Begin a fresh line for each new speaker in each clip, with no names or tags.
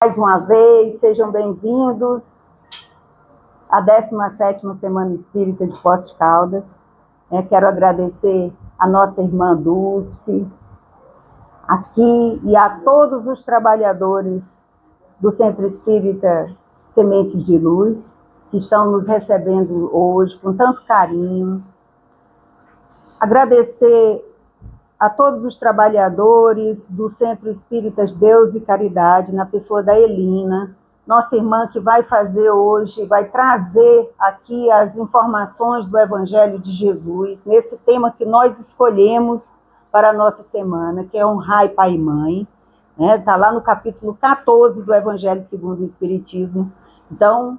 Mais uma vez, sejam bem-vindos à 17ª Semana Espírita de Poços de Caldas. Quero agradecer a nossa irmã Dulce, aqui, e a todos os trabalhadores do Centro Espírita Sementes de Luz, que estão nos recebendo hoje com tanto carinho. Agradecer a todos os trabalhadores do Centro Espíritas Deus e Caridade, na pessoa da Elina, nossa irmã que vai fazer hoje, vai trazer aqui as informações do Evangelho de Jesus, nesse tema que nós escolhemos para a nossa semana, que é Honrai Pai e Mãe. Está lá no capítulo 14 do Evangelho segundo o Espiritismo. Então,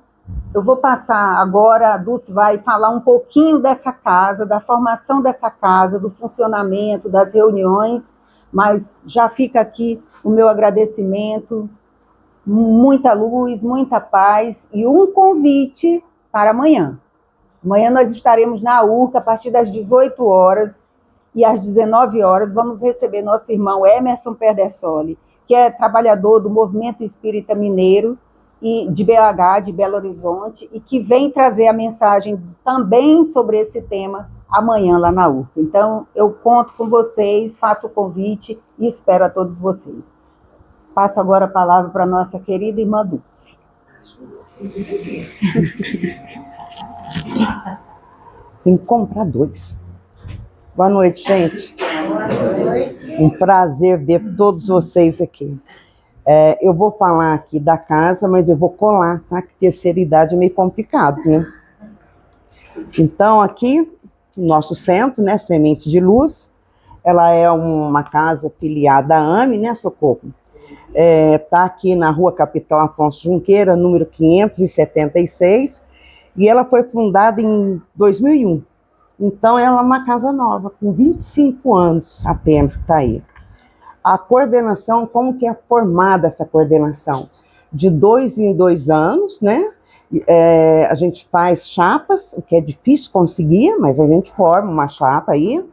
eu vou passar agora, a Dulce vai falar um pouquinho dessa casa, da formação dessa casa, do funcionamento, das reuniões, mas já fica aqui o meu agradecimento, muita luz, muita paz e um convite para amanhã. Amanhã nós estaremos na URCA a partir das 18 horas e às 19 horas vamos receber nosso irmão Emerson Perdessoli, que é trabalhador do Movimento Espírita Mineiro, e de BH, de Belo Horizonte, e que vem trazer a mensagem também sobre esse tema amanhã lá na URCA. Então, eu conto com vocês, faço o convite e espero a todos vocês. Passo agora a palavra para a nossa querida irmã Dulce.
Tem que comprar 2. Boa noite, gente.
Boa noite.
Um prazer ver todos vocês aqui. Eu vou falar aqui da casa, mas eu vou colar, tá? Que terceira idade é meio complicado, né? Então, aqui, o nosso centro, né? Semente de Luz, ela é uma casa filiada à AME, né, Socorro? Tá aqui na Rua Capitão Afonso Junqueira, número 576, e ela foi fundada em 2001. Então, ela é uma casa nova, com 25 anos apenas que está aí. A coordenação, como que é formada essa coordenação? De 2 em 2 anos, né? A gente faz chapas, o que é difícil conseguir, mas a gente forma uma chapa aí.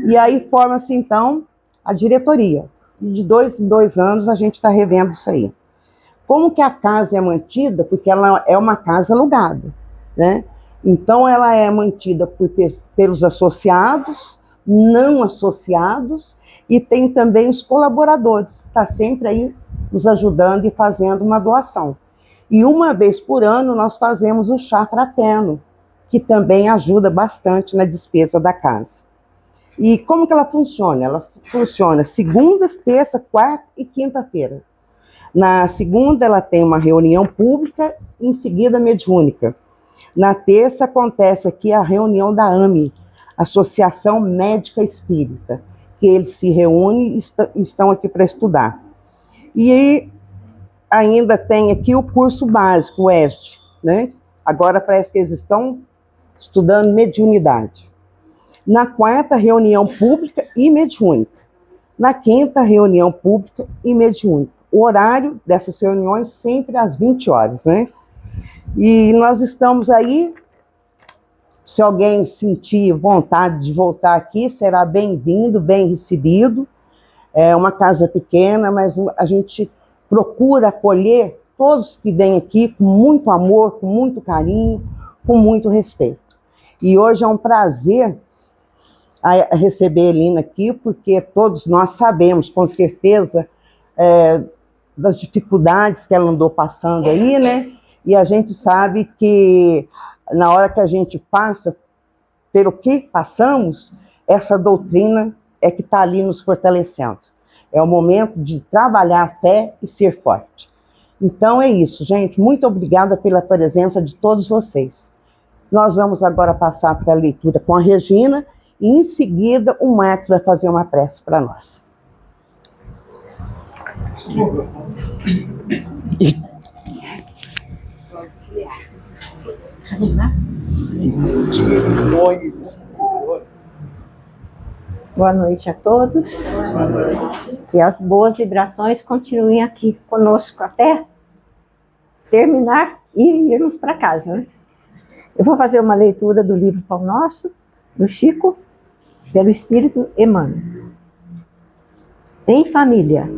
E aí forma-se, então, a diretoria. E de 2 em 2 anos a gente está revendo isso aí. Como que a casa é mantida? Porque ela é uma casa alugada, né? Então, ela é mantida pelos associados, não associados, e tem também os colaboradores, que estão sempre aí nos ajudando e fazendo uma doação. E uma vez por ano nós fazemos o chá fraterno, que também ajuda bastante na despesa da casa. E como que ela funciona? Ela funciona segundas, terça, quarta e quinta-feira. Na segunda ela tem uma reunião pública, em seguida mediúnica. Na terça acontece aqui a reunião da AME, Associação Médica Espírita, que eles se reúnem e estão aqui para estudar. E ainda tem aqui o curso básico, o ESD, né? Agora parece que eles estão estudando mediunidade. Na quarta, reunião pública e mediúnica. Na quinta, reunião pública e mediúnica. O horário dessas reuniões sempre às 20 horas, né? E nós estamos aí. Se alguém sentir vontade de voltar aqui, será bem-vindo, bem recebido. É uma casa pequena, mas a gente procura acolher todos que vêm aqui com muito amor, com muito carinho, com muito respeito. E hoje é um prazer receber a Elina aqui, porque todos nós sabemos, com certeza, das dificuldades que ela andou passando aí, né? E a gente sabe que na hora que a gente passa pelo que passamos, essa doutrina é que está ali nos fortalecendo. É o momento de trabalhar a fé e ser forte. Então é isso, gente. Muito obrigada pela presença de todos vocês. Nós vamos agora passar para a leitura com a Regina e em seguida o Marcos vai fazer uma prece para nós.
Boa noite a todos. Que as boas vibrações continuem aqui conosco até terminar e irmos para casa, né? Eu vou fazer uma leitura do livro Pão Nosso, do Chico, pelo Espírito Emmanuel. Em família,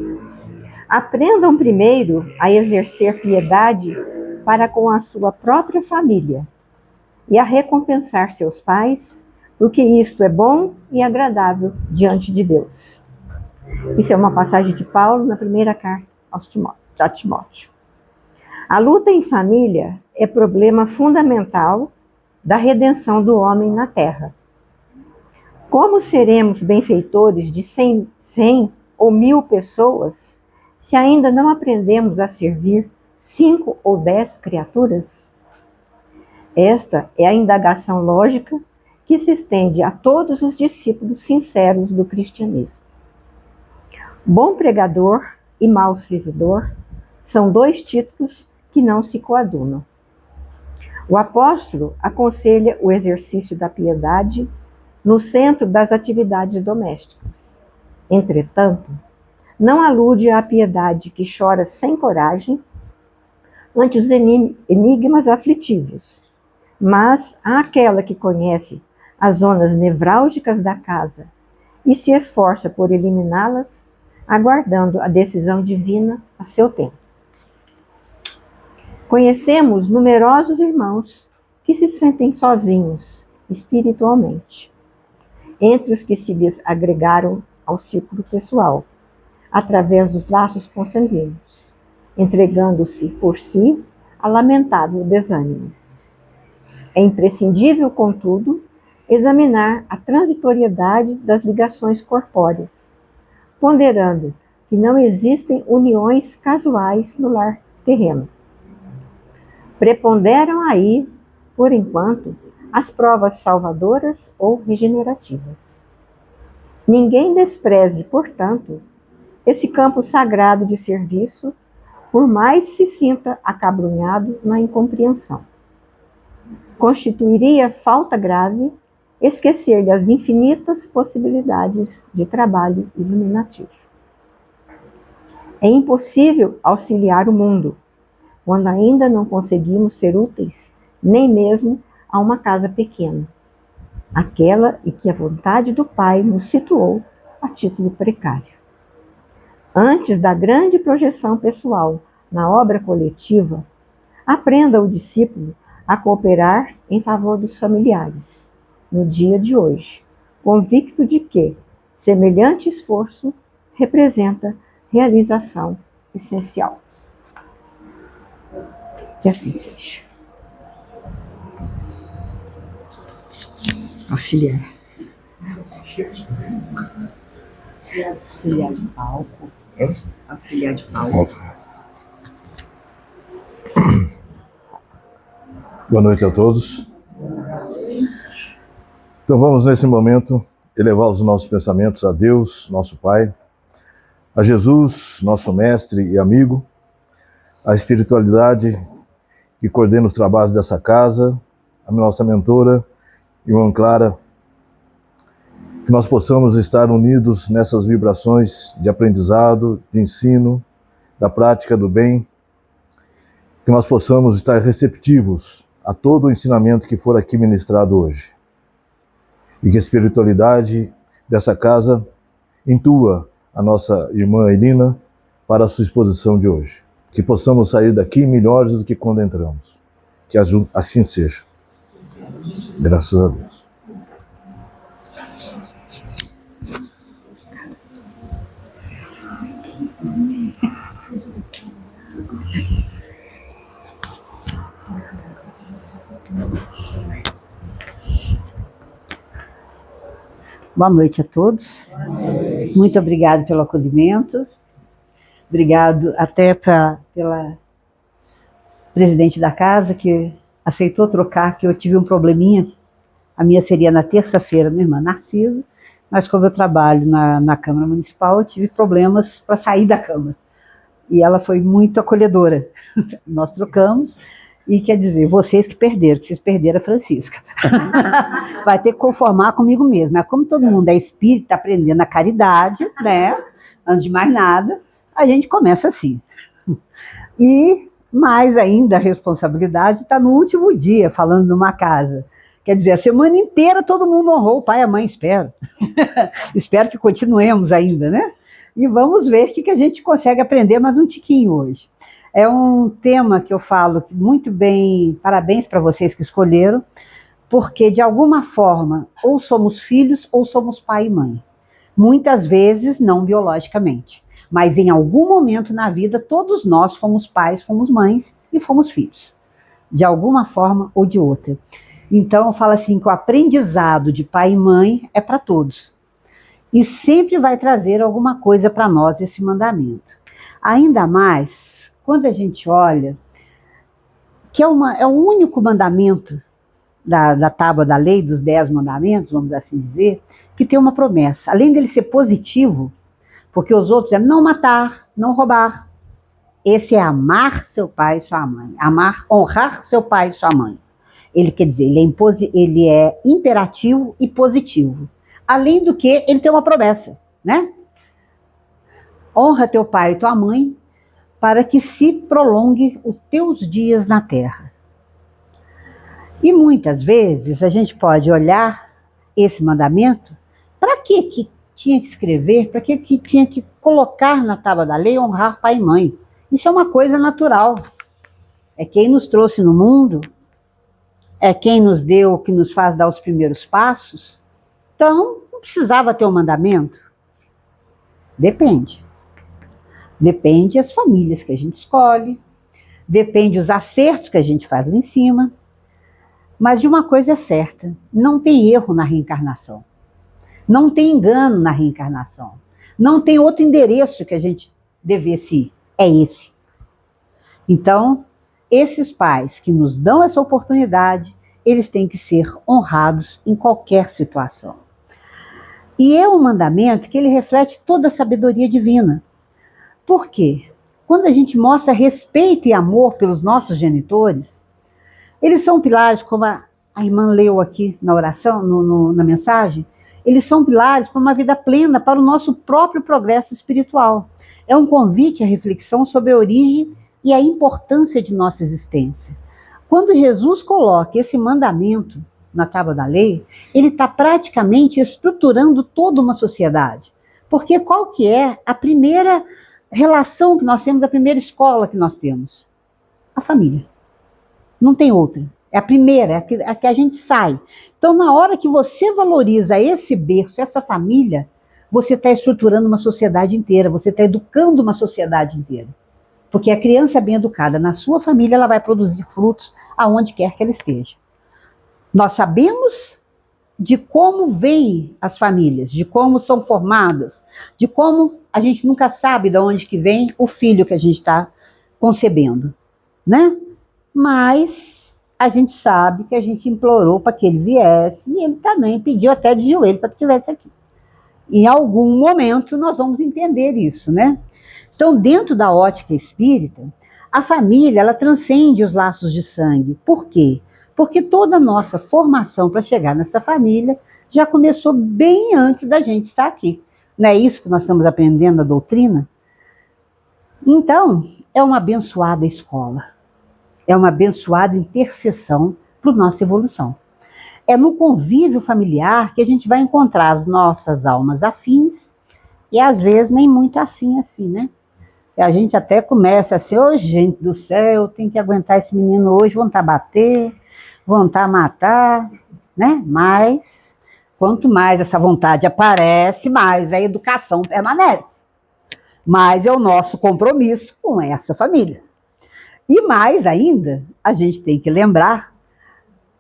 Aprendam primeiro a exercer piedade para com a sua própria família e a recompensar seus pais, porque isto é bom e agradável diante de Deus. Isso é uma passagem de Paulo na primeira carta a Timóteo. A luta em família é problema fundamental da redenção do homem na terra. Como seremos benfeitores de 100 ou 1000 pessoas se ainda não aprendemos a servir 5 ou 10 criaturas? Esta é a indagação lógica que se estende a todos os discípulos sinceros do cristianismo. Bom pregador e mau servidor são 2 títulos que não se coadunam. O apóstolo aconselha o exercício da piedade no centro das atividades domésticas. Entretanto, não alude à piedade que chora sem coragem ante os enigmas aflitivos, mas àquela que conhece as zonas nevrálgicas da casa e se esforça por eliminá-las, aguardando a decisão divina a seu tempo. Conhecemos numerosos irmãos que se sentem sozinhos espiritualmente, entre os que se lhes agregaram ao círculo pessoal, através dos laços consanguíneos, entregando-se por si a lamentável desânimo. É imprescindível, contudo, examinar a transitoriedade das ligações corpóreas, ponderando que não existem uniões casuais no lar terreno. Preponderam aí, por enquanto, as provas salvadoras ou regenerativas. Ninguém despreze, portanto, esse campo sagrado de serviço, por mais se sinta acabrunhado na incompreensão. Constituiria falta grave esquecer-lhe as infinitas possibilidades de trabalho iluminativo. É impossível auxiliar o mundo, quando ainda não conseguimos ser úteis, nem mesmo a uma casa pequena, aquela em que a vontade do Pai nos situou a título precário. Antes da grande projeção pessoal na obra coletiva, aprenda o discípulo a cooperar em favor dos familiares, no dia de hoje, convicto de que semelhante esforço representa realização essencial. Que assim seja. Auxiliar.
Auxiliar de palco. Auxiliar de palco.
Boa noite a todos. Então vamos nesse momento elevar os nossos pensamentos a Deus, nosso Pai, a Jesus, nosso mestre e amigo, a espiritualidade que coordena os trabalhos dessa casa, a nossa mentora, irmã Clara, que nós possamos estar unidos nessas vibrações de aprendizado, de ensino, da prática do bem, que nós possamos estar receptivos a todo o ensinamento que for aqui ministrado hoje. E que a espiritualidade dessa casa intua a nossa irmã Elina para a sua exposição de hoje. Que possamos sair daqui melhores do que quando entramos. Que assim seja. Graças a Deus.
Boa noite a todos. Muito obrigado pelo acolhimento. Obrigado até pela presidente da casa, que aceitou trocar, que eu tive um probleminha. A minha seria na terça-feira, minha irmã Narcisa, mas como eu trabalho na Câmara Municipal, eu tive problemas para sair da Câmara. E ela foi muito acolhedora. Nós trocamos. E quer dizer, vocês que vocês perderam a Francisca. Vai ter que conformar comigo mesmo. Mas como todo mundo é espírita, está aprendendo a caridade, né? Antes de mais nada, a gente começa assim. E mais ainda a responsabilidade está no último dia, falando numa casa. Quer dizer, a semana inteira todo mundo honrou o pai e a mãe, espero. Espero que continuemos ainda, né? E vamos ver o que a gente consegue aprender mais um tiquinho hoje. É um tema que eu falo muito bem, parabéns para vocês que escolheram, porque de alguma forma, ou somos filhos ou somos pai e mãe. Muitas vezes não biologicamente, mas em algum momento na vida todos nós fomos pais, fomos mães e fomos filhos, de alguma forma ou de outra. Então eu falo assim que o aprendizado de pai e mãe é para todos. E sempre vai trazer alguma coisa para nós esse mandamento. Ainda mais quando a gente olha que é o único mandamento da tábua da lei, dos 10 mandamentos, vamos assim dizer, que tem uma promessa. Além dele ser positivo, porque os outros é não matar, não roubar. Esse é amar seu pai e sua mãe. Honrar seu pai e sua mãe. Ele quer dizer, ele é imperativo e positivo. Além do que, ele tem uma promessa, né? Honra teu pai e tua mãe para que se prolongue os teus dias na terra. E muitas vezes a gente pode olhar esse mandamento, para que tinha que escrever, para que tinha que colocar na tábua da lei honrar pai e mãe? Isso é uma coisa natural. É quem nos trouxe no mundo, é quem nos deu, que nos faz dar os primeiros passos. Então, não precisava ter um mandamento? Depende. Depende as famílias que a gente escolhe, depende os acertos que a gente faz lá em cima. Mas de uma coisa é certa, não tem erro na reencarnação. Não tem engano na reencarnação. Não tem outro endereço que a gente devesse ir. É esse. Então, esses pais que nos dão essa oportunidade, eles têm que ser honrados em qualquer situação. E é um mandamento que ele reflete toda a sabedoria divina. Por quê? Quando a gente mostra respeito e amor pelos nossos genitores, eles são pilares, como a irmã leu aqui na oração, na mensagem, eles são pilares para uma vida plena, para o nosso próprio progresso espiritual. É um convite à reflexão sobre a origem e a importância de nossa existência. Quando Jesus coloca esse mandamento na tábua da lei, ele está praticamente estruturando toda uma sociedade. Porque qual que é a primeira relação que nós temos, a primeira escola que nós temos? A família. Não tem outra. É a primeira, é a que a gente sai. Então, na hora que você valoriza esse berço, essa família, você está estruturando uma sociedade inteira, você está educando uma sociedade inteira. Porque a criança bem educada na sua família, ela vai produzir frutos aonde quer que ela esteja. Nós sabemos de como vêm as famílias, de como são formadas, de como a gente nunca sabe de onde que vem o filho que a gente está concebendo, né? Mas a gente sabe que a gente implorou para que ele viesse e ele também pediu até de joelho para que estivesse aqui. Em algum momento nós vamos entender isso, né? Então, dentro da ótica espírita, a família, ela transcende os laços de sangue. Por quê? Porque toda a nossa formação para chegar nessa família já começou bem antes da gente estar aqui. Não é isso que nós estamos aprendendo na doutrina? Então, é uma abençoada escola. É uma abençoada intercessão para a nossa evolução. É no convívio familiar que a gente vai encontrar as nossas almas afins e às vezes nem muito afim assim, né? E a gente até começa assim, ô gente do céu, tem que aguentar esse menino hoje, vão bater, vão matar, né? Mas quanto mais essa vontade aparece, mais a educação permanece. Mais é o nosso compromisso com essa família. E mais ainda, a gente tem que lembrar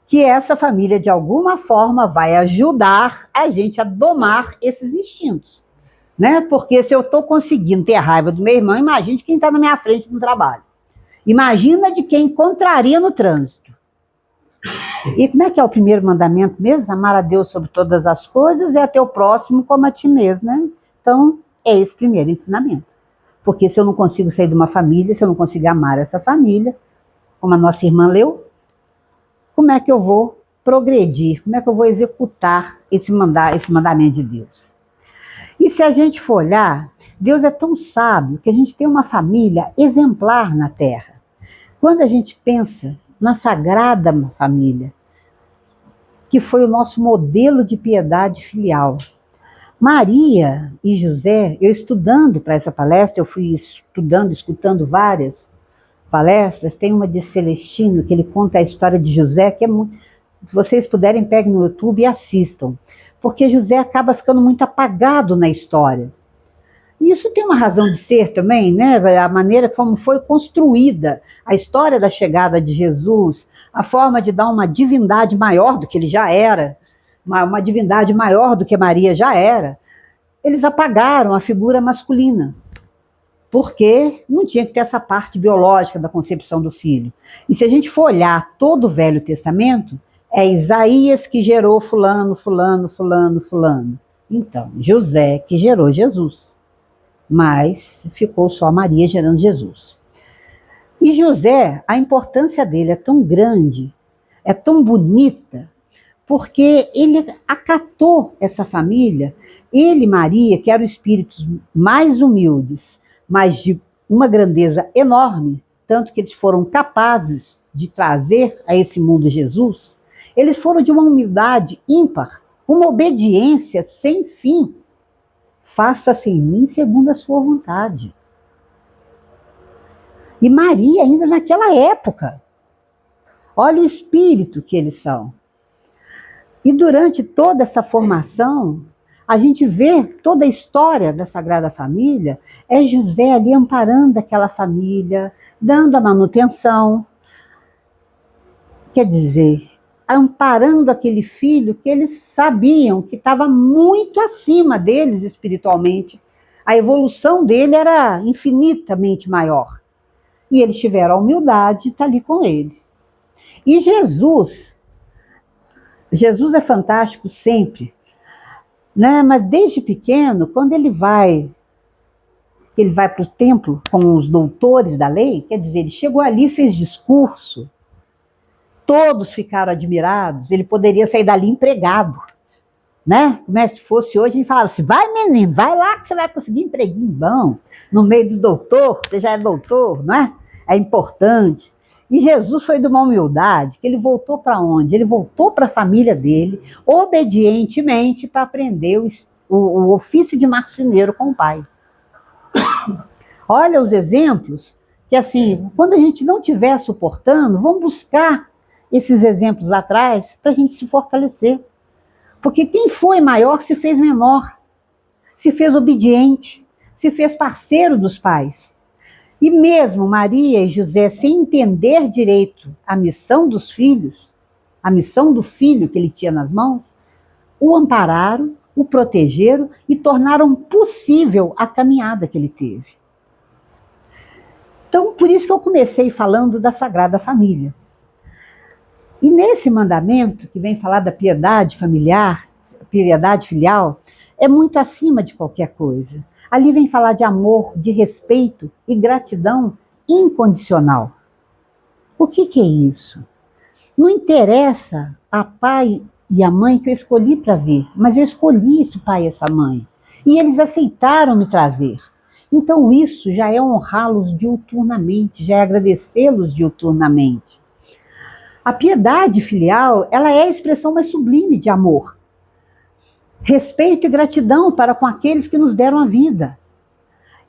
que essa família, de alguma forma, vai ajudar a gente a domar esses instintos. Né? Porque se eu estou conseguindo ter raiva do meu irmão, imagine de quem está na minha frente no trabalho. Imagina de quem encontraria no trânsito. E como é que é o primeiro mandamento mesmo? Amar a Deus sobre todas as coisas e a teu próximo como a ti mesmo, né? Então, é esse primeiro ensinamento. Porque se eu não consigo sair de uma família, se eu não consigo amar essa família, como a nossa irmã leu, como é que eu vou progredir? Como é que eu vou executar esse mandamento de Deus? E se a gente for olhar, Deus é tão sábio que a gente tem uma família exemplar na Terra. Quando a gente pensa na Sagrada Família, que foi o nosso modelo de piedade filial, Maria e José, eu estudando para essa palestra, eu fui estudando, escutando várias palestras, tem uma de Celestino, que ele conta a história de José, que é muito... Se vocês puderem, peguem no YouTube e assistam, porque José acaba ficando muito apagado na história. E isso tem uma razão de ser também, né? A maneira como foi construída a história da chegada de Jesus, a forma de dar uma divindade maior do que ele já era, uma divindade maior do que Maria já era. Eles apagaram a figura masculina, porque não tinha que ter essa parte biológica da concepção do filho. E se a gente for olhar todo o Velho Testamento, é Isaías que gerou fulano, fulano, fulano, fulano. Então, José que gerou Jesus. Mas ficou só Maria gerando Jesus. E José, a importância dele é tão grande, é tão bonita, porque ele acatou essa família, ele e Maria, que eram espíritos mais humildes, mas de uma grandeza enorme, tanto que eles foram capazes de trazer a esse mundo Jesus, eles foram de uma humildade ímpar, uma obediência sem fim. Faça-se em mim segundo a sua vontade. E Maria ainda naquela época. Olha o espírito que eles são. E durante toda essa formação, a gente vê toda a história da Sagrada Família, é José ali amparando aquela família, dando a manutenção. Quer dizer, amparando aquele filho que eles sabiam que estava muito acima deles espiritualmente. A evolução dele era infinitamente maior. E eles tiveram a humildade de estar ali com ele. E Jesus é fantástico sempre, né? Mas desde pequeno, quando ele vai para o templo com os doutores da lei, quer dizer, ele chegou ali e fez discurso, todos ficaram admirados, ele poderia sair dali empregado, né? Como é que fosse hoje, a gente falava assim, vai menino, vai lá que você vai conseguir empreguinho bom, no meio do doutor, você já é doutor, não é? É importante. E Jesus foi de uma humildade, que ele voltou para onde? Ele voltou para a família dele, obedientemente, para aprender o ofício de marceneiro com o pai. Olha os exemplos, que assim, quando a gente não estiver suportando, vamos buscar esses exemplos lá atrás para a gente se fortalecer. Porque quem foi maior se fez menor, se fez obediente, se fez parceiro dos pais. E mesmo Maria e José, sem entender direito a missão dos filhos, a missão do filho que ele tinha nas mãos, o ampararam, o protegeram e tornaram possível a caminhada que ele teve. Então, por isso que eu comecei falando da Sagrada Família. E nesse mandamento, que vem falar da piedade familiar, piedade filial, é muito acima de qualquer coisa. Ali vem falar de amor, de respeito e gratidão incondicional. O que é isso? Não interessa a pai e a mãe que eu escolhi para vir, mas eu escolhi esse pai e essa mãe. E eles aceitaram me trazer. Então isso já é honrá-los diuturnamente, já é agradecê-los diuturnamente. A piedade filial, ela é a expressão mais sublime de amor. Respeito e gratidão para com aqueles que nos deram a vida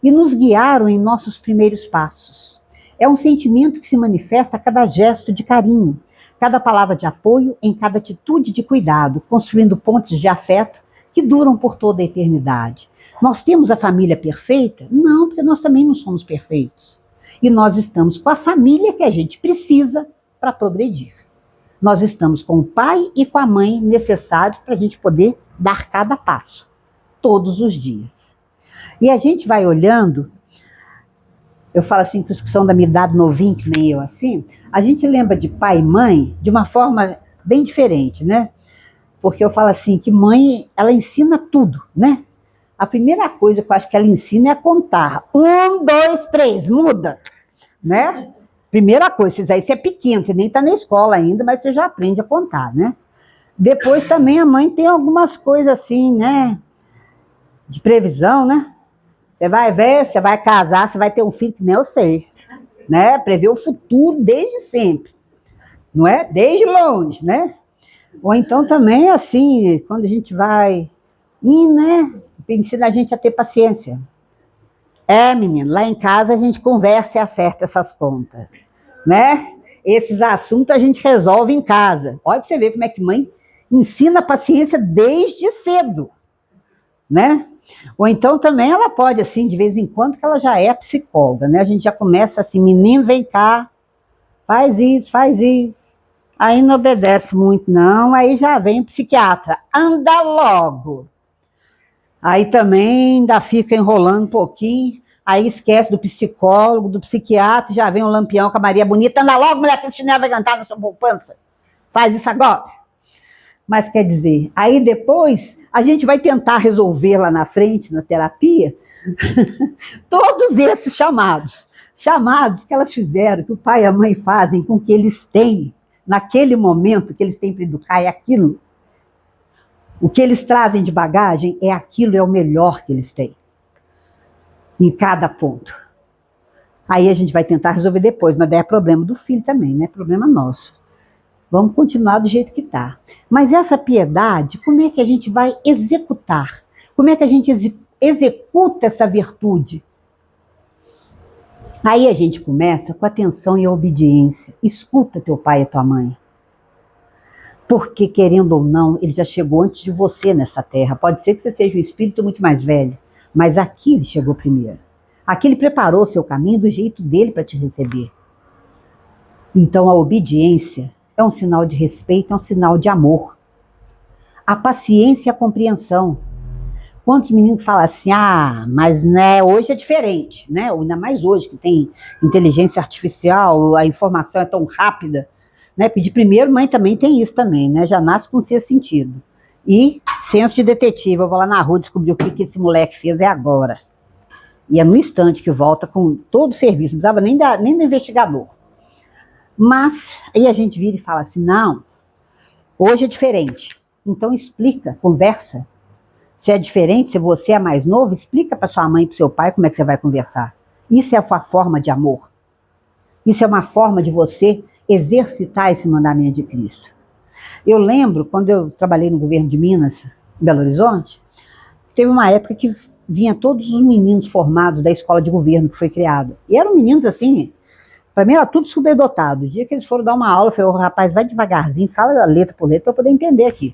e nos guiaram em nossos primeiros passos. É um sentimento que se manifesta a cada gesto de carinho, cada palavra de apoio, em cada atitude de cuidado, construindo pontes de afeto que duram por toda a eternidade. Nós temos a família perfeita? Não, porque nós também não somos perfeitos. E nós estamos com a família que a gente precisa para progredir. Nós estamos com o pai e com a mãe necessários para a gente poder dar cada passo, todos os dias. E a gente vai olhando, eu falo assim, que os que são da minha idade novinho, que nem eu assim, a gente lembra de pai e mãe de uma forma bem diferente, né? Porque eu falo assim, que mãe, ela ensina tudo, né? A primeira coisa que eu acho que ela ensina é a contar. 1, 2, 3, muda, né? Primeira coisa, aí você é pequeno, você nem está na escola ainda, mas você já aprende a contar, né? Depois também a mãe tem algumas coisas assim, né? De previsão, né? Você vai ver, você vai casar, você vai ter um filho que nem eu sei, né? Prever o futuro desde sempre, não é? Desde longe, né? Ou então também assim, quando a gente vai E, né, ensina a gente a ter paciência. Menino, lá em casa a gente conversa e acerta essas contas, né? Esses assuntos a gente resolve em casa. Olha pra você ver como é que mãe ensina a paciência desde cedo, né? Ou então também ela pode, assim, de vez em quando, que ela já é psicóloga, né? A gente já começa assim, menino, vem cá, faz isso, faz isso. Aí não obedece muito, não. Aí já vem o psiquiatra, anda logo. Aí também ainda fica enrolando um pouquinho, aí esquece do psicólogo, do psiquiatra, já vem o Lampião com a Maria Bonita, anda logo, mulher, que esse chinelo vai cantar na sua poupança. Faz isso agora. Mas quer dizer, aí depois a gente vai tentar resolver lá na frente, na terapia, todos esses chamados que elas fizeram, que o pai e a mãe fazem com que eles têm, naquele momento que eles têm para educar, é aquilo. O que eles trazem de bagagem é aquilo, é o melhor que eles têm. Em cada ponto. Aí a gente vai tentar resolver depois, mas daí é problema do filho também, não é problema nosso. Vamos continuar do jeito que está. Mas essa piedade, como é que a gente vai executar? Como é que a gente executa essa virtude? Aí a gente começa com atenção e obediência. Escuta teu pai e tua mãe. Porque, querendo ou não, ele já chegou antes de você nessa terra. Pode ser que você seja um espírito muito mais velho, mas aqui ele chegou primeiro. Aqui ele preparou o seu caminho do jeito dele para te receber. Então a obediência é um sinal de respeito, é um sinal de amor. A paciência e a compreensão. Quantos meninos falam assim, mas né, hoje é diferente, né? Ainda mais hoje que tem inteligência artificial, a informação é tão rápida. Né? Pedir primeiro, mãe também tem isso também, né? Já nasce com sexto sentido. E senso de detetive, eu vou lá na rua descobrir o que esse moleque fez é agora. E é no instante que volta com todo o serviço, não precisava nem do investigador. Mas aí a gente vira e fala assim, não, hoje é diferente. Então explica, conversa. Se é diferente, se você é mais novo, explica para sua mãe e para seu pai como é que você vai conversar. Isso é a forma de amor. Isso é uma forma de você exercitar esse mandamento de Cristo. Eu lembro, quando eu trabalhei no governo de Minas, em Belo Horizonte, teve uma época que vinha todos os meninos formados da escola de governo que foi criada. E eram meninos assim, para mim era tudo superdotado. O dia que eles foram dar uma aula, eu falei, rapaz, vai devagarzinho, fala letra por letra para eu poder entender aqui.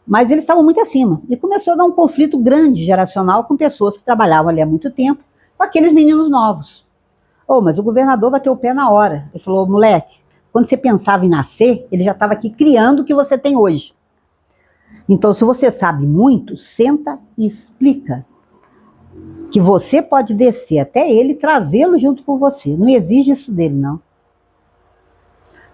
Mas eles estavam muito acima. E começou a dar um conflito grande, geracional, com pessoas que trabalhavam ali há muito tempo, com aqueles meninos novos. Mas o governador bateu o pé na hora. Ele falou, moleque, quando você pensava em nascer, ele já estava aqui criando o que você tem hoje. Então, se você sabe muito, senta e explica. Que você pode descer até ele e trazê-lo junto com você. Não exige isso dele, não.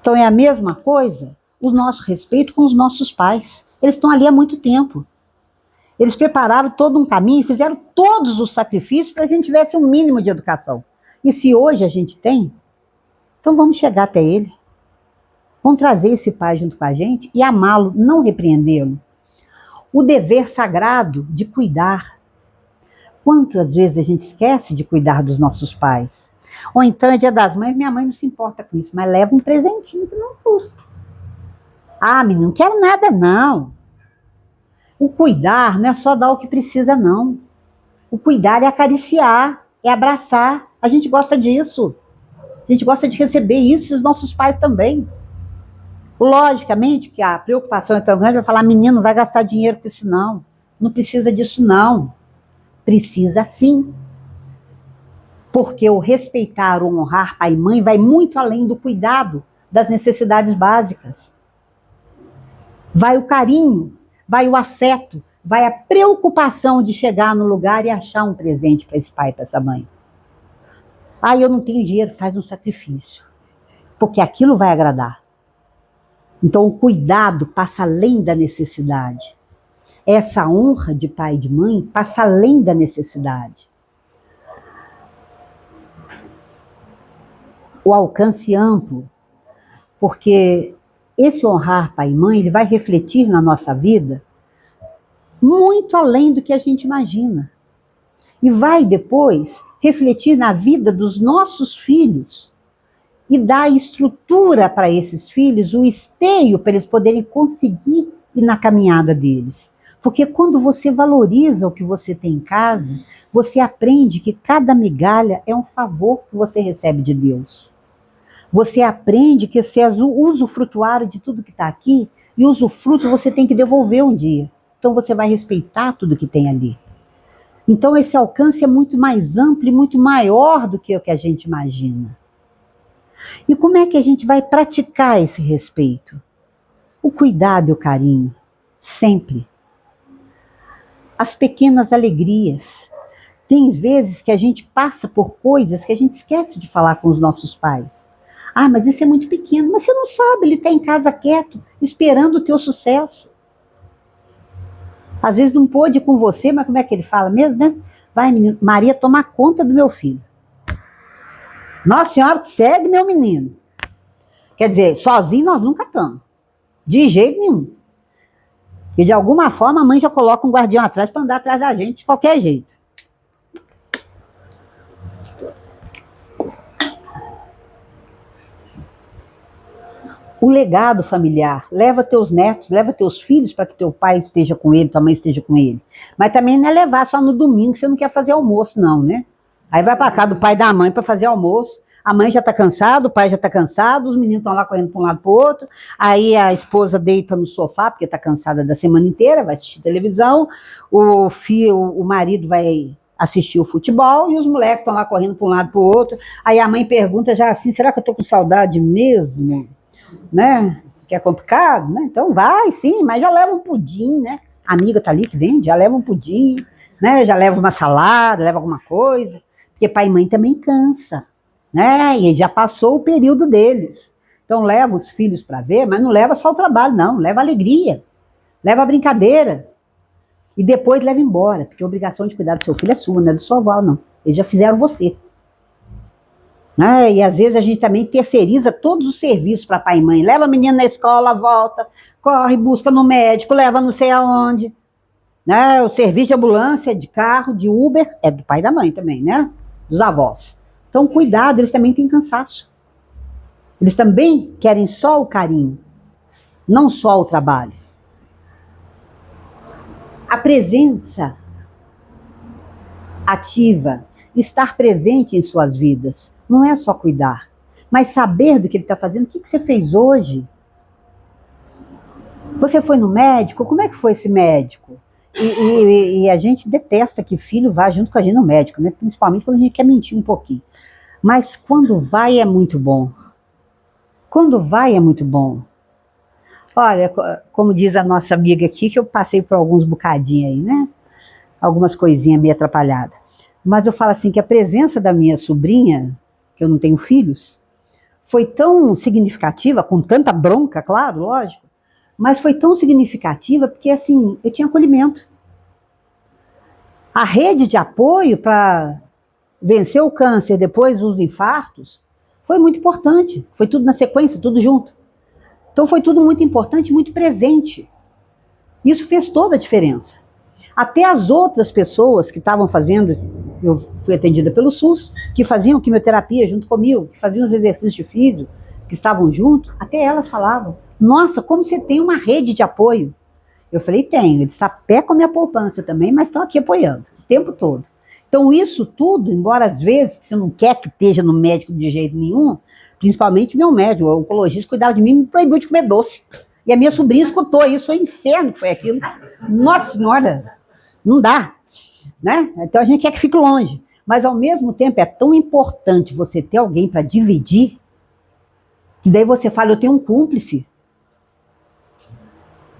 Então, é a mesma coisa, o nosso respeito com os nossos pais. Eles estão ali há muito tempo. Eles prepararam todo um caminho, fizeram todos os sacrifícios para que a gente tivesse um mínimo de educação. E se hoje a gente tem, então vamos chegar até ele. Vamos trazer esse pai junto com a gente e amá-lo, não repreendê-lo. O dever sagrado de cuidar. Quantas vezes a gente esquece de cuidar dos nossos pais? Ou então é dia das mães, minha mãe não se importa com isso, mas leva um presentinho que não custa. Menino, não quero nada não. O cuidar não é só dar o que precisa não. O cuidar é acariciar, é abraçar. A gente gosta disso. A gente gosta de receber isso e os nossos pais também. Logicamente que a preocupação é tão grande, vai falar, menino, não vai gastar dinheiro com isso não. Não precisa disso não. Precisa sim. Porque o respeitar, o honrar pai e mãe vai muito além do cuidado das necessidades básicas. Vai o carinho, vai o afeto, vai a preocupação de chegar no lugar e achar um presente para esse pai e para essa mãe. Eu não tenho dinheiro, faz um sacrifício. Porque aquilo vai agradar. Então o cuidado passa além da necessidade. Essa honra de pai e de mãe passa além da necessidade. O alcance amplo, porque esse honrar pai e mãe, ele vai refletir na nossa vida muito além do que a gente imagina. E vai depois refletir na vida dos nossos filhos e dar estrutura para esses filhos, o esteio para eles poderem conseguir ir na caminhada deles. Porque quando você valoriza o que você tem em casa, você aprende que cada migalha é um favor que você recebe de Deus. Você aprende que você é usufrutuário de tudo que está aqui, e o usufruto você tem que devolver um dia. Então você vai respeitar tudo que tem ali. Então esse alcance é muito mais amplo e muito maior do que o que a gente imagina. E como é que a gente vai praticar esse respeito? O cuidado e o carinho, sempre. As pequenas alegrias. Tem vezes que a gente passa por coisas que a gente esquece de falar com os nossos pais. Ah, mas isso é muito pequeno. Mas você não sabe, ele está em casa quieto, esperando o teu sucesso. Às vezes não pôde ir com você, mas como é que ele fala mesmo, né? Vai, menino, Maria, toma conta do meu filho. Nossa Senhora, segue meu menino. Quer dizer, sozinho nós nunca estamos. De jeito nenhum. E de alguma forma a mãe já coloca um guardião atrás para andar atrás da gente de qualquer jeito. O legado familiar. Leva teus netos, leva teus filhos para que teu pai esteja com ele, tua mãe esteja com ele. Mas também não é levar só no domingo, que você não quer fazer almoço, não, né? Aí vai para casa do pai e da mãe para fazer almoço. A mãe já está cansada, o pai já está cansado, os meninos estão lá correndo para um lado para o outro. Aí a esposa deita no sofá, porque está cansada da semana inteira, vai assistir televisão. O marido vai assistir o futebol e os moleques estão lá correndo para um lado para o outro. Aí a mãe pergunta já assim, será que eu estou com saudade mesmo? Né? Que é complicado, né? Então vai, sim, mas já leva um pudim, né? A amiga tá ali que vende, já leva um pudim, né? Já leva uma salada, leva alguma coisa, porque pai e mãe também cansa, né? E já passou o período deles. Então leva os filhos para ver, mas não leva só o trabalho, não, leva a alegria, leva a brincadeira. E depois leva embora, porque a obrigação de cuidar do seu filho é sua, não é do sua avó, não. Eles já fizeram você. Né? E às vezes a gente também terceiriza todos os serviços para pai e mãe. Leva a menina na escola, volta, corre, busca no médico, leva não sei aonde. Né? O serviço de ambulância, de carro, de Uber, é do pai e da mãe também, né? Dos avós. Então, cuidado, eles também têm cansaço. Eles também querem só o carinho, não só o trabalho. A presença ativa, estar presente em suas vidas. Não é só cuidar, mas saber do que ele está fazendo. O que você fez hoje? Você foi no médico? Como é que foi esse médico? E a gente detesta que filho vá junto com a gente no médico, né? Principalmente quando a gente quer mentir um pouquinho. Mas quando vai é muito bom. Quando vai é muito bom. Olha, como diz a nossa amiga aqui, que eu passei por alguns bocadinhos aí, né? Algumas coisinhas meio atrapalhadas. Mas eu falo assim que a presença da minha sobrinha, que eu não tenho filhos, foi tão significativa, com tanta bronca, claro, lógico, mas foi tão significativa porque, assim, eu tinha acolhimento. A rede de apoio para vencer o câncer, depois os infartos, foi muito importante. Foi tudo na sequência, tudo junto. Então foi tudo muito importante, muito presente. Isso fez toda a diferença. Até as outras pessoas que estavam fazendo, eu fui atendida pelo SUS, que faziam quimioterapia junto comigo, que faziam os exercícios de físio, que estavam junto, até elas falavam, nossa, como você tem uma rede de apoio. Eu falei, tenho, eles sapecam a minha poupança também, mas estão aqui apoiando, o tempo todo. Então isso tudo, embora às vezes você não quer que esteja no médico de jeito nenhum, principalmente meu médico, o oncologista cuidava de mim e me proibiu de comer doce. E a minha sobrinha escutou isso, foi um inferno que foi aquilo. Nossa Senhora, não dá, né? Então a gente quer que fique longe. Mas ao mesmo tempo é tão importante você ter alguém para dividir, que daí você fala, eu tenho um cúmplice.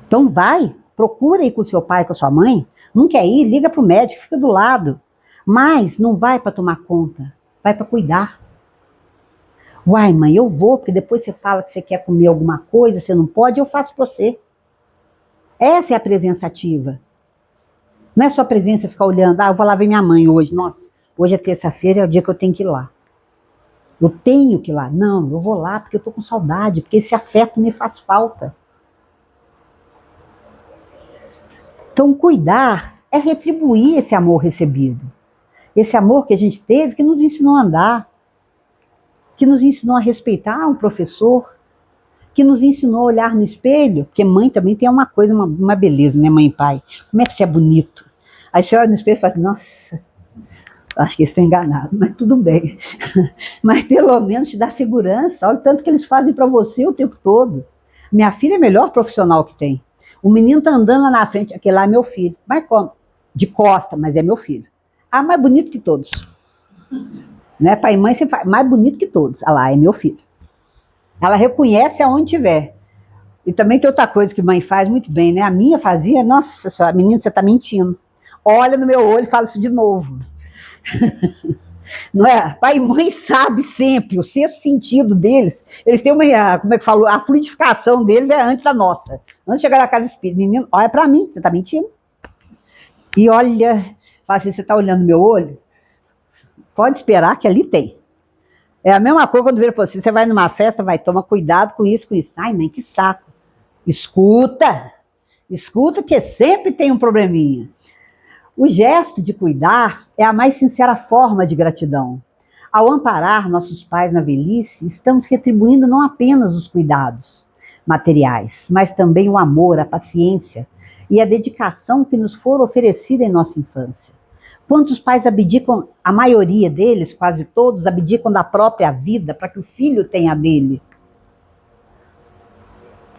Então vai, procura ir com seu pai, com a sua mãe. Não quer ir, liga para o médico, fica do lado. Mas não vai para tomar conta, vai para cuidar. Uai, mãe, eu vou, porque depois você fala que você quer comer alguma coisa, você não pode, eu faço para você. Essa é a presença ativa. Não é só a presença ficar olhando, eu vou lá ver minha mãe hoje, nossa, hoje é terça-feira, é o dia que eu tenho que ir lá. Eu tenho que ir lá. Não, eu vou lá porque eu estou com saudade, porque esse afeto me faz falta. Então, cuidar é retribuir esse amor recebido. Esse amor que a gente teve, que nos ensinou a andar, que nos ensinou a respeitar um professor, que nos ensinou a olhar no espelho, porque mãe também tem uma coisa, uma beleza, né, mãe e pai? Como é que você é bonito? Aí você olha no espelho e fala assim, nossa, acho que estou enganado, mas tudo bem. Mas pelo menos te dá segurança, olha o tanto que eles fazem para você o tempo todo. Minha filha é a melhor profissional que tem. O menino tá andando lá na frente, aquele lá é meu filho. Mas como? De costa, mas é meu filho. Ah, mais bonito que todos. Né? Pai e mãe sempre fala, mais bonito que todos. Ah lá, é meu filho. Ela reconhece aonde tiver. E também tem outra coisa que mãe faz muito bem, né? A minha fazia, nossa senhora, menino, você tá mentindo. Olha no meu olho e fala isso de novo. Não é? Pai e mãe sabe sempre, o sexto sentido deles, eles têm uma, como é que falou, a fluidificação deles é antes da nossa. Antes de chegar na casa espírita, menino, olha pra mim, você tá mentindo? E olha, fala assim, você tá olhando no meu olho? Pode esperar que ali tem. É a mesma coisa quando vira pra você vai numa festa, vai, toma cuidado com isso, com isso. Ai, mãe, que saco. Escuta que sempre tem um probleminha. O gesto de cuidar é a mais sincera forma de gratidão. Ao amparar nossos pais na velhice, estamos retribuindo não apenas os cuidados materiais, mas também o amor, a paciência e a dedicação que nos foram oferecidas em nossa infância. Quantos pais abdicam, a maioria deles, quase todos, abdicam da própria vida para que o filho tenha a dele?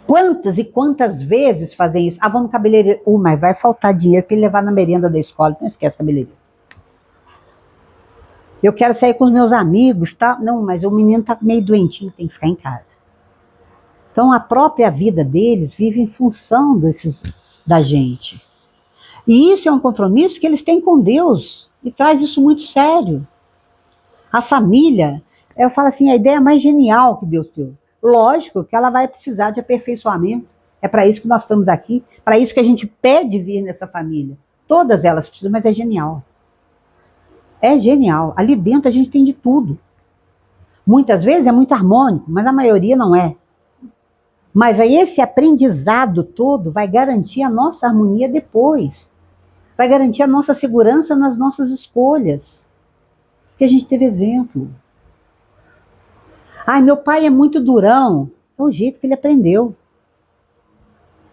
Quantas e quantas vezes fazem isso? Ah, vou no cabeleireiro. Mas vai faltar dinheiro para ele levar na merenda da escola. Não esquece o cabeleireiro. Eu quero sair com os meus amigos, tá? Não, mas o menino tá meio doentinho, tem que ficar em casa. Então a própria vida deles vive em função da gente. E isso é um compromisso que eles têm com Deus. E traz isso muito sério. A família, eu falo assim, a ideia mais genial que Deus deu. Lógico que ela vai precisar de aperfeiçoamento. É para isso que nós estamos aqui, para isso que a gente pede vir nessa família. Todas elas precisam, mas é genial. É genial. Ali dentro a gente tem de tudo. Muitas vezes é muito harmônico, mas a maioria não é. Mas aí esse aprendizado todo vai garantir a nossa harmonia depois. Vai garantir a nossa segurança nas nossas escolhas. Porque a gente teve exemplo. Ai, meu pai é muito durão. É o jeito que ele aprendeu.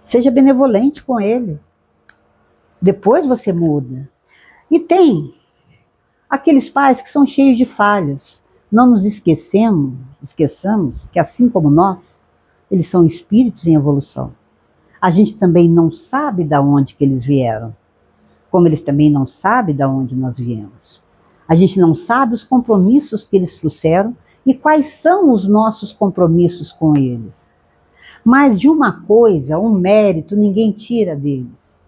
Seja benevolente com ele. Depois você muda. E tem aqueles pais que são cheios de falhas. Não nos esqueçamos que assim como nós, eles são espíritos em evolução. A gente também não sabe de onde que eles vieram. Como eles também não sabem de onde nós viemos. A gente não sabe os compromissos que eles trouxeram e quais são os nossos compromissos com eles. Mas de uma coisa, um mérito, ninguém tira deles.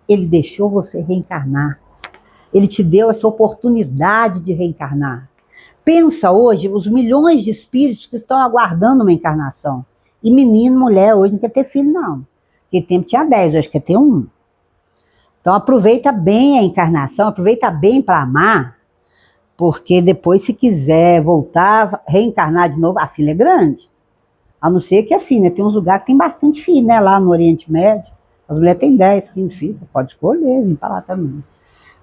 Ele deixou você reencarnar. Ele te deu essa oportunidade de reencarnar. Pensa hoje os milhões de espíritos que estão aguardando uma encarnação. E menino, mulher, hoje não quer ter filho, não. Naquele tempo tinha 10, hoje quer ter 1. Então aproveita bem a encarnação, aproveita bem para amar, porque depois, se quiser voltar, reencarnar de novo, a fila é grande. A não ser que assim, né? Tem uns lugares que tem bastante filho, né? Lá no Oriente Médio, as mulheres têm 10, 15 filhos, pode escolher, vir para lá também.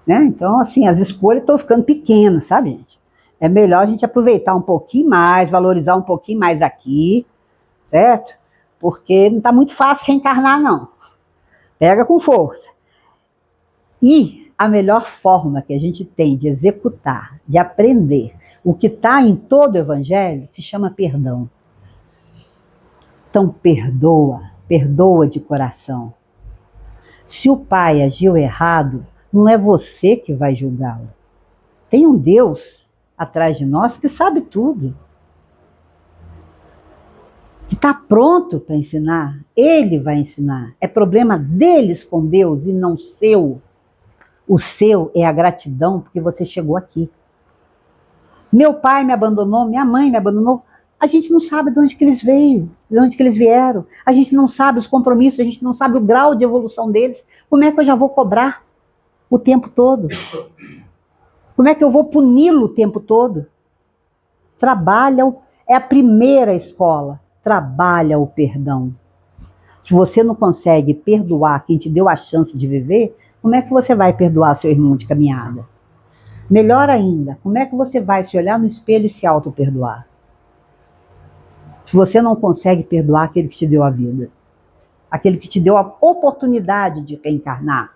Né? Então, assim, as escolhas estão ficando pequenas, sabe, gente? É melhor a gente aproveitar um pouquinho mais, valorizar um pouquinho mais aqui, certo? Porque não está muito fácil reencarnar, não. Pega com força. E a melhor forma que a gente tem de executar, de aprender o que está em todo o Evangelho, se chama perdão. Então perdoa de coração. Se o pai agiu errado, não é você que vai julgá-lo. Tem um Deus atrás de nós que sabe tudo. Que está pronto para ensinar. Ele vai ensinar. É problema deles com Deus e não seu. O seu é a gratidão porque você chegou aqui. Meu pai me abandonou, minha mãe me abandonou. A gente não sabe de onde que eles veio, de onde que eles vieram. A gente não sabe os compromissos, a gente não sabe o grau de evolução deles. Como é que eu já vou cobrar o tempo todo? Como é que eu vou puni-lo o tempo todo? Trabalha, é a primeira escola. Trabalha o perdão. Se você não consegue perdoar quem te deu a chance de viver, como é que você vai perdoar seu irmão de caminhada? Melhor ainda, como é que você vai se olhar no espelho e se auto-perdoar? Se você não consegue perdoar aquele que te deu a vida, aquele que te deu a oportunidade de reencarnar,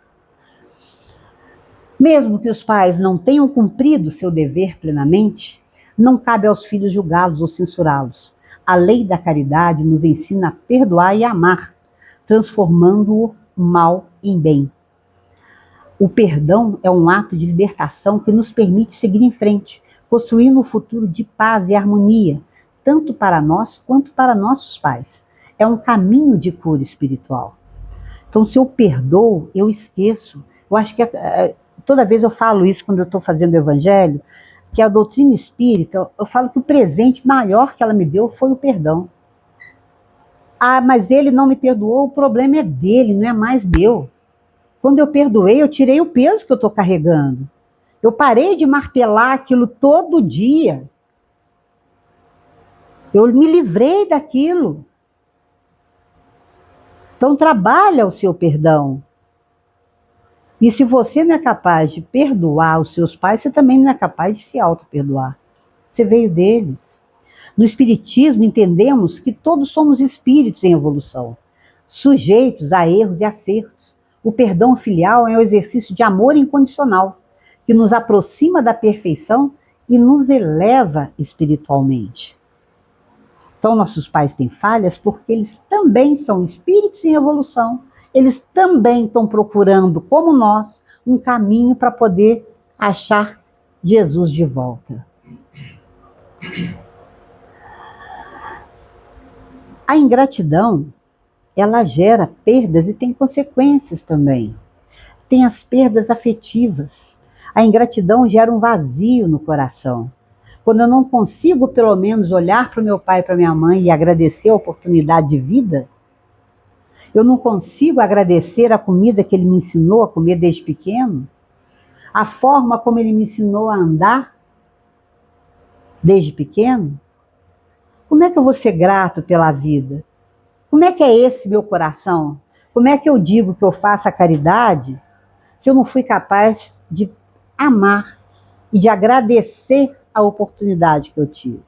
mesmo que os pais não tenham cumprido seu dever plenamente, não cabe aos filhos julgá-los ou censurá-los. A lei da caridade nos ensina a perdoar e amar, transformando o mal em bem. O perdão é um ato de libertação que nos permite seguir em frente, construindo um futuro de paz e harmonia, tanto para nós quanto para nossos pais. É um caminho de cura espiritual. Então, se eu perdoo, eu esqueço. Eu acho que toda vez eu falo isso quando eu estou fazendo o evangelho, que a doutrina espírita, eu falo que o presente maior que ela me deu foi o perdão. Ah, mas ele não me perdoou, o problema é dele, não é mais meu. Quando eu perdoei, eu tirei o peso que eu estou carregando. Eu parei de martelar aquilo todo dia. Eu me livrei daquilo. Então, trabalha o seu perdão. E se você não é capaz de perdoar os seus pais, você também não é capaz de se auto-perdoar. Você veio deles. No Espiritismo, entendemos que todos somos espíritos em evolução, sujeitos a erros e acertos. O perdão filial é um exercício de amor incondicional, que nos aproxima da perfeição e nos eleva espiritualmente. Então, nossos pais têm falhas porque eles também são espíritos em evolução. Eles também estão procurando, como nós, um caminho para poder achar Jesus de volta. A ingratidão, ela gera perdas e tem consequências também. Tem as perdas afetivas. A ingratidão gera um vazio no coração. Quando eu não consigo, pelo menos, olhar para o meu pai e para minha mãe e agradecer a oportunidade de vida, eu não consigo agradecer a comida que ele me ensinou a comer desde pequeno, a forma como ele me ensinou a andar desde pequeno. Como é que eu vou ser grato pela vida? Como é que é esse meu coração? Como é que eu digo que eu faço a caridade se eu não fui capaz de amar e de agradecer a oportunidade que eu tive?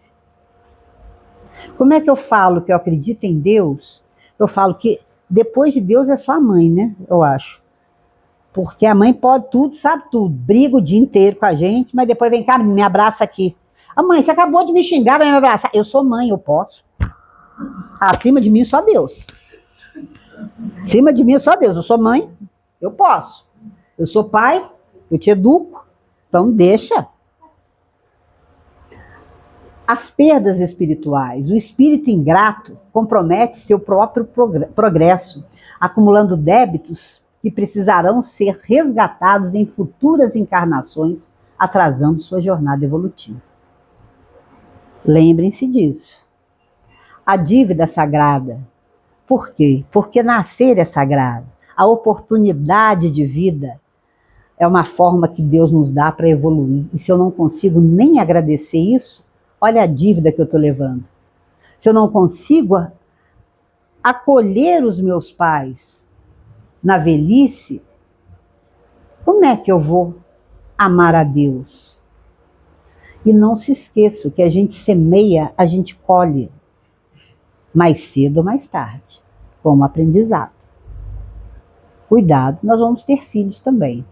Como é que eu falo que eu acredito em Deus? Eu falo que depois de Deus é só a mãe, né? Eu acho. Porque a mãe pode tudo, sabe tudo. Briga o dia inteiro com a gente, mas depois vem cá, me abraça aqui. A mãe, você acabou de me xingar, vai me abraçar. Eu sou mãe, eu posso. Acima de mim só Deus. Acima de mim só Deus. Eu sou mãe, eu posso. Eu sou pai, eu te educo. Então deixa. As perdas espirituais. O espírito ingrato compromete seu próprio progresso, acumulando débitos que precisarão ser resgatados em futuras encarnações, atrasando sua jornada evolutiva. Lembrem-se disso. A dívida sagrada. Por quê? Porque nascer é sagrado. A oportunidade de vida é uma forma que Deus nos dá para evoluir. E se eu não consigo nem agradecer isso, olha a dívida que eu estou levando. Se eu não consigo acolher os meus pais na velhice, como é que eu vou amar a Deus? E não se esqueça, o que a gente semeia, a gente colhe. Mais cedo ou mais tarde, como aprendizado. Cuidado, nós vamos ter filhos também.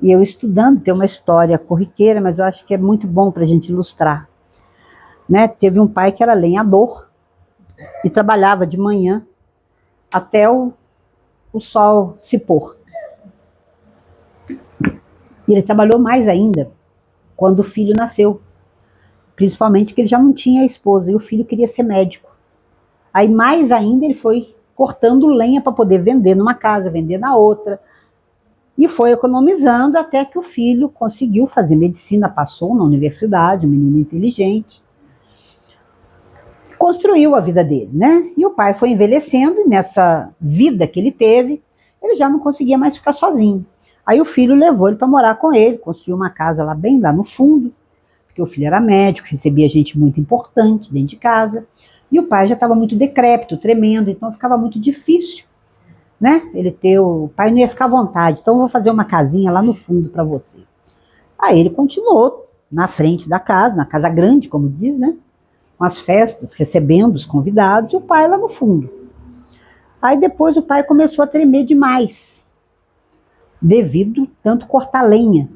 E eu estudando, tem uma história corriqueira, mas eu acho que é muito bom para a gente ilustrar. Né? Teve um pai que era lenhador e trabalhava de manhã até o sol se pôr. E ele trabalhou mais ainda quando o filho nasceu. Principalmente que ele já não tinha a esposa e o filho queria ser médico. Aí mais ainda ele foi cortando lenha para poder vender numa casa, vender na outra. E foi economizando até que o filho conseguiu fazer medicina, passou na universidade, um menino inteligente. Construiu a vida dele, né? E o pai foi envelhecendo e nessa vida que ele teve, ele já não conseguia mais ficar sozinho. Aí o filho levou ele para morar com ele, construiu uma casa lá bem lá no fundo, porque o filho era médico, recebia gente muito importante dentro de casa. E o pai já estava muito decrépito, tremendo, então ficava muito difícil, né? O pai não ia ficar à vontade, então eu vou fazer uma casinha lá no fundo para você. Aí ele continuou na frente da casa, na casa grande, como diz, né? com as festas, recebendo os convidados, e o pai lá no fundo. Aí depois o pai começou a tremer demais, devido tanto cortar lenha.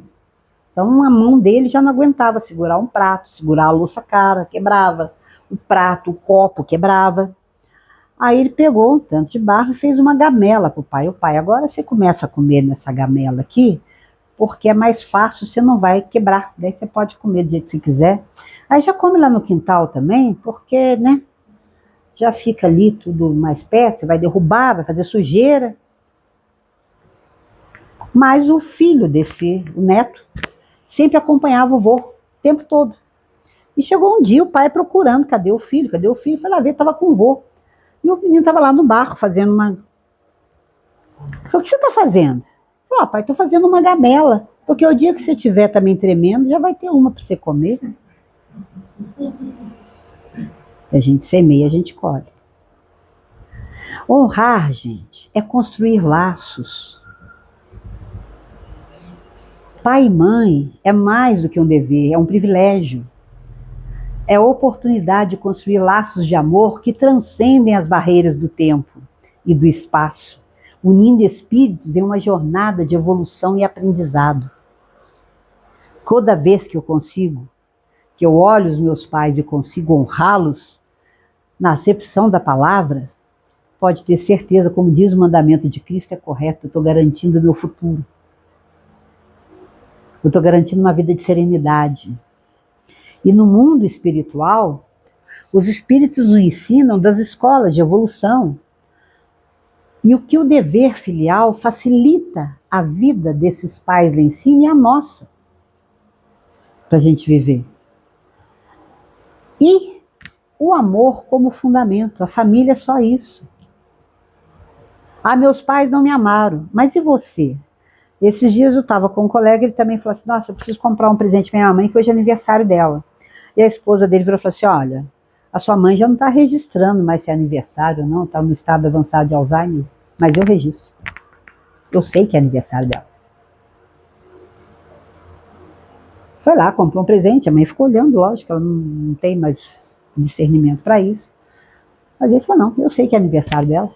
Então a mão dele já não aguentava segurar um prato, segurar a louça cara, quebrava. O prato, o copo quebrava. Aí ele pegou um tanto de barro e fez uma gamela para o pai. O pai, agora você começa a comer nessa gamela aqui, porque é mais fácil, você não vai quebrar. Daí você pode comer do jeito que você quiser. Aí já come lá no quintal também, porque, né, já fica ali tudo mais perto, você vai derrubar, vai fazer sujeira. Mas o filho desse, o neto, sempre acompanhava o vô o tempo todo. E chegou um dia o pai procurando, cadê o filho? Cadê o filho? Foi lá ver, estava com o vô. E o menino estava lá no barco fazendo uma... Falei, o que você está fazendo? Falei, pai, estou fazendo uma gamela, porque o dia que você estiver também tremendo, já vai ter uma para você comer. A gente semeia, a gente colhe. Honrar, gente, é construir laços. Pai e mãe é mais do que um dever, é um privilégio. É a oportunidade de construir laços de amor que transcendem as barreiras do tempo e do espaço, unindo espíritos em uma jornada de evolução e aprendizado. Toda vez que eu consigo, que eu olho os meus pais e consigo honrá-los, na acepção da palavra, pode ter certeza, como diz o mandamento de Cristo, é correto, eu estou garantindo o meu futuro. Eu estou garantindo uma vida de serenidade. E no mundo espiritual, os espíritos nos ensinam das escolas de evolução. E o que o dever filial facilita a vida desses pais lá em cima e a nossa, para a gente viver. E o amor como fundamento, a família é só isso. Ah, meus pais não me amaram, mas e você? Esses dias eu estava com um colega, ele também falou assim, nossa, eu preciso comprar um presente para minha mãe, que hoje é aniversário dela. E a esposa dele virou e falou assim, olha, a sua mãe já não está registrando mais se é aniversário ou não, está no estado avançado de Alzheimer, mas eu registro. Eu sei que é aniversário dela. Foi lá, comprou um presente, a mãe ficou olhando, lógico, ela não tem mais discernimento para isso. Mas ele falou, não, eu sei que é aniversário dela.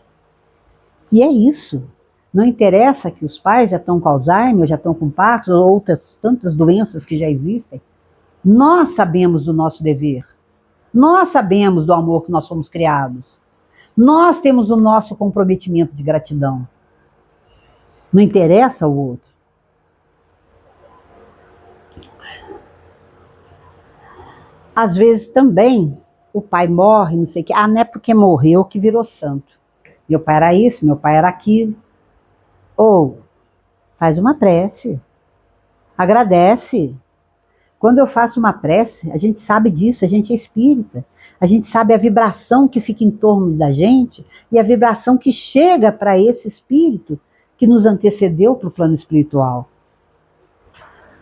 E é isso. Não interessa que os pais já estão com Alzheimer, já estão com Parkinson, ou outras tantas doenças que já existem. Nós sabemos do nosso dever. Nós sabemos do amor que nós fomos criados. Nós temos o nosso comprometimento de gratidão. Não interessa o outro. Às vezes também o pai morre, não sei o quê. Ah, não é porque morreu que virou santo. Meu pai era isso, meu pai era aquilo. Ou faz uma prece. Agradece. Quando eu faço uma prece, a gente sabe disso, a gente é espírita. A gente sabe a vibração que fica em torno da gente e a vibração que chega para esse espírito que nos antecedeu para o plano espiritual.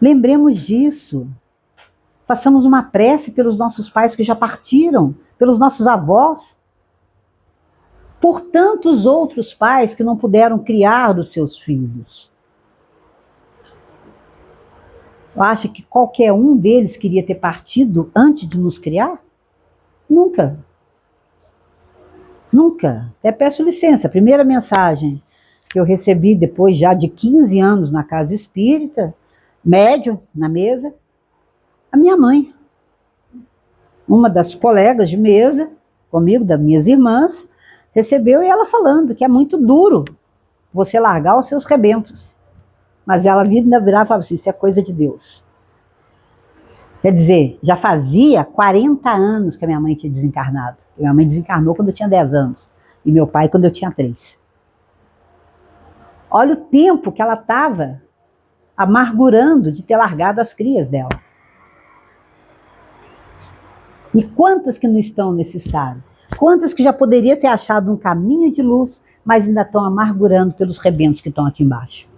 Lembremos disso. Façamos uma prece pelos nossos pais que já partiram, pelos nossos avós, por tantos outros pais que não puderam criar os seus filhos. Acha que qualquer um deles queria ter partido antes de nos criar? Nunca. Nunca. Até peço licença. A primeira mensagem que eu recebi depois já de 15 anos na casa espírita, médium na mesa, a minha mãe. Uma das colegas de mesa, comigo, das minhas irmãs, recebeu e ela falando que é muito duro você largar os seus rebentos. Mas ela virava e falava assim, isso é coisa de Deus. Quer dizer, já fazia 40 anos que a minha mãe tinha desencarnado. Minha mãe desencarnou quando eu tinha 10 anos. E meu pai quando eu tinha 3. Olha o tempo que ela estava amargurando de ter largado as crias dela. E quantas que não estão nesse estado? Quantas que já poderia ter achado um caminho de luz, mas ainda estão amargurando pelos rebentos que estão aqui embaixo?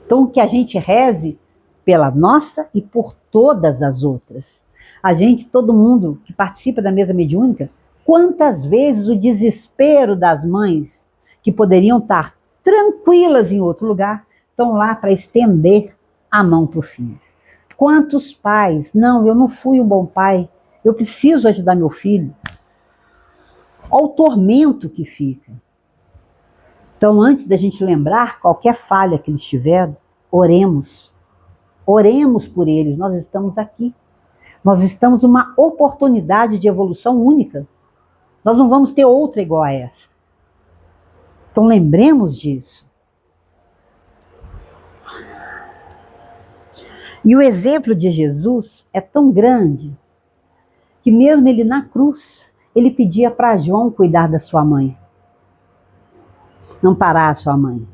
Então, que a gente reze pela nossa e por todas as outras. A gente, todo mundo que participa da mesa mediúnica, quantas vezes o desespero das mães, que poderiam estar tranquilas em outro lugar, estão lá para estender a mão para o filho. Quantos pais, não, eu não fui um bom pai, Eu preciso ajudar meu filho. Olha o tormento que fica. Então, antes da gente lembrar qualquer falha que eles tiveram, oremos. Oremos por eles, nós estamos aqui. Nós estamos numa oportunidade de evolução única. Nós não vamos ter outra igual a essa. Então, lembremos disso. E o exemplo de Jesus é tão grande que mesmo ele na cruz, ele pedia para João cuidar da sua mãe. Não parar a sua mãe.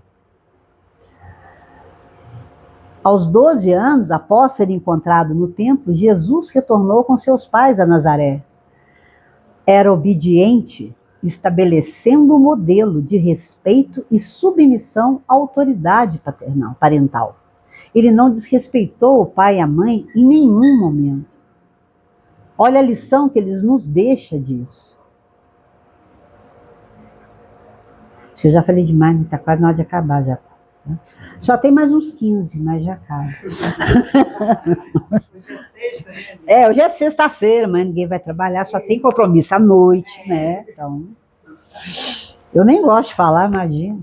Aos 12 anos, após ser encontrado no templo, Jesus retornou com seus pais a Nazaré. Era obediente, estabelecendo um modelo de respeito e submissão à autoridade parental. Ele não desrespeitou o pai e a mãe em nenhum momento. Olha a lição que eles nos deixam disso. Acho que eu já falei demais, mas está quase na hora de acabar já. Só tem mais uns 15, mas já acaba. Hoje é sexta-feira, mas ninguém vai trabalhar, só tem compromisso à noite, né? Então, eu nem gosto de falar, imagina.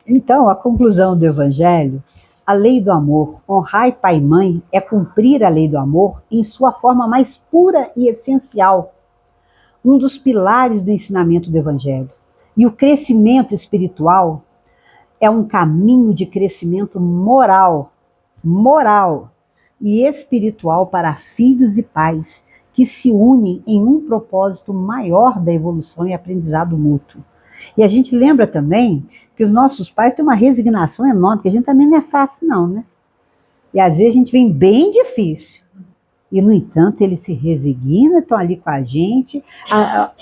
Então, a conclusão do Evangelho, a lei do amor, honrar pai e mãe, é cumprir a lei do amor em sua forma mais pura e essencial. Um dos pilares do ensinamento do Evangelho. E o crescimento espiritual é um caminho de crescimento moral e espiritual para filhos e pais que se unem em um propósito maior da evolução e aprendizado mútuo. E a gente lembra também que os nossos pais têm uma resignação enorme, porque a gente também não é fácil não, né? E às vezes a gente vem bem difícil. E, no entanto, eles se resignam, estão ali com a gente.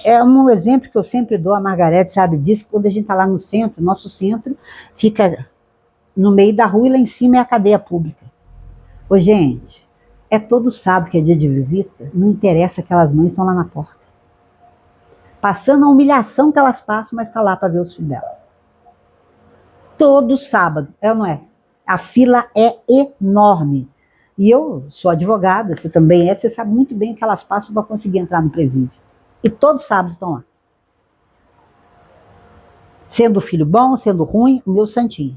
É um exemplo que eu sempre dou, a Margarete sabe disso, quando a gente está lá no centro, nosso centro fica no meio da rua e lá em cima é a cadeia pública. Ô, gente, todo sábado que é dia de visita, não interessa, aquelas mães estão lá na porta. Passando a humilhação que elas passam, mas está lá para ver os filhos dela. Todo sábado, é ou não é? A fila é enorme. E eu sou advogada, você também é, você sabe muito bem que elas passam para conseguir entrar no presídio. E todos sábados estão lá. Sendo filho bom, sendo ruim, o meu santinho.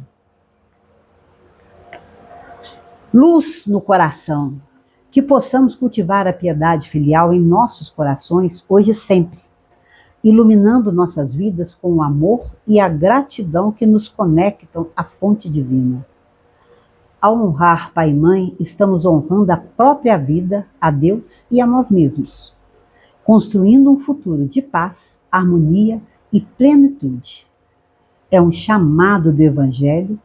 Luz no coração. Que possamos cultivar a piedade filial em nossos corações, hoje e sempre. Iluminando nossas vidas com o amor e a gratidão que nos conectam à fonte divina. Ao honrar pai e mãe, estamos honrando a própria vida, a Deus e a nós mesmos, construindo um futuro de paz, harmonia e plenitude. É um chamado do Evangelho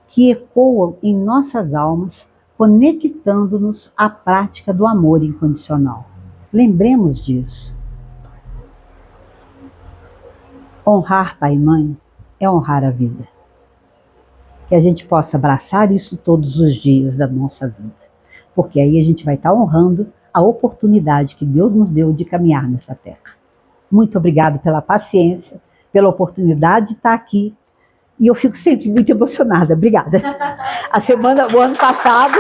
que ecoa em nossas almas, conectando-nos à prática do amor incondicional. Lembremos disso. Honrar pai e mãe é honrar a vida. Que a gente possa abraçar isso todos os dias da nossa vida. Porque aí a gente vai estar honrando a oportunidade que Deus nos deu de caminhar nessa terra. Muito obrigada pela paciência, pela oportunidade de estar aqui. E eu fico sempre muito emocionada. Obrigada. O ano passado,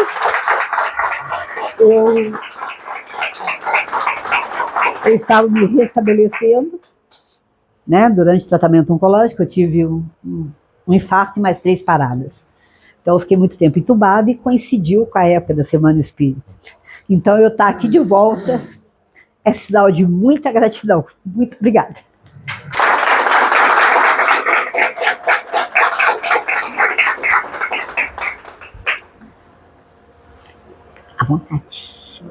eu estava me restabelecendo, né? Durante o tratamento oncológico, eu tive um infarto e mais 3 paradas. Então eu fiquei muito tempo entubada e coincidiu com a época da Semana Espírita. Então eu estar aqui de volta é sinal de muita gratidão. Muito obrigada. À vontade.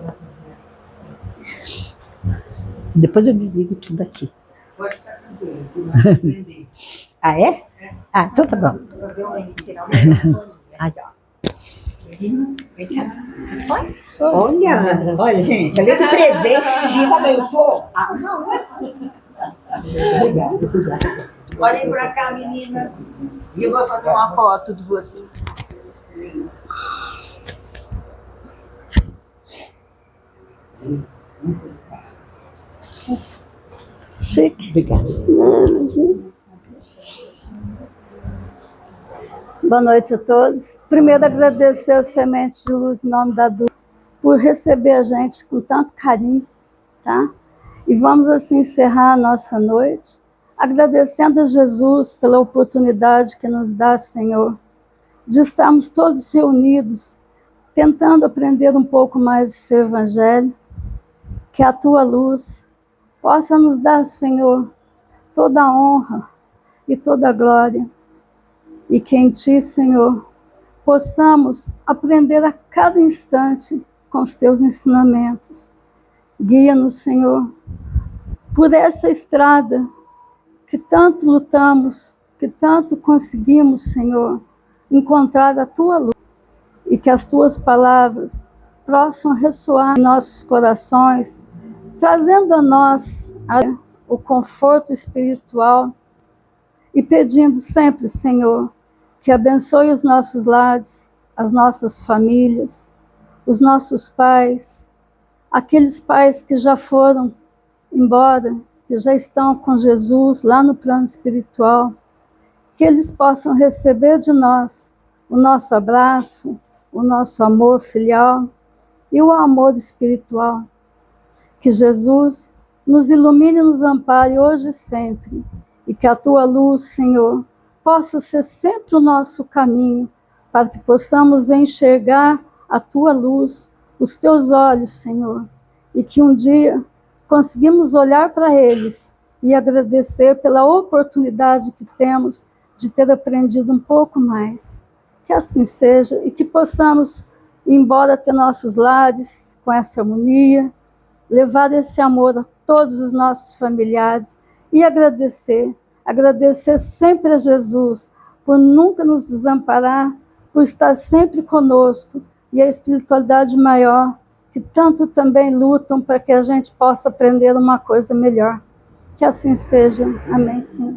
Depois eu desligo tudo aqui.
Pode ficar tranquilo.
Ah, é? Ah, então tá bom. Olha, gente, além do presente, Gina ganhou fogo. Ah, não, é? Obrigada.
Olhem para cá, meninas. Eu vou fazer uma foto de vocês.
Chique. Obrigada.
Boa noite a todos. Primeiro, agradecer aos Sementes de Luz em nome da Du por receber a gente com tanto carinho, tá? E vamos assim encerrar a nossa noite, agradecendo a Jesus pela oportunidade que nos dá, Senhor, de estarmos todos reunidos, tentando aprender um pouco mais do seu Evangelho, que a Tua luz possa nos dar, Senhor, toda a honra e toda a glória, e que em Ti, Senhor, possamos aprender a cada instante com os Teus ensinamentos. Guia-nos, Senhor, por essa estrada que tanto lutamos, que tanto conseguimos, Senhor, encontrar a Tua luz, e que as Tuas palavras possam ressoar em nossos corações, trazendo a nós o conforto espiritual e pedindo sempre, Senhor, que abençoe os nossos lares, as nossas famílias, os nossos pais, aqueles pais que já foram embora, que já estão com Jesus lá no plano espiritual, que eles possam receber de nós o nosso abraço, o nosso amor filial e o amor espiritual. Que Jesus nos ilumine e nos ampare hoje e sempre, e que a Tua luz, Senhor, possa ser sempre o nosso caminho, para que possamos enxergar a Tua luz, os Teus olhos, Senhor, e que um dia conseguimos olhar para eles e agradecer pela oportunidade que temos de ter aprendido um pouco mais. Que assim seja e que possamos ir embora até nossos lares com essa harmonia, levar esse amor a todos os nossos familiares e agradecer sempre a Jesus por nunca nos desamparar, por estar sempre conosco, e a espiritualidade maior, que tanto também lutam para que a gente possa aprender uma coisa melhor. Que assim seja. Amém, Senhor.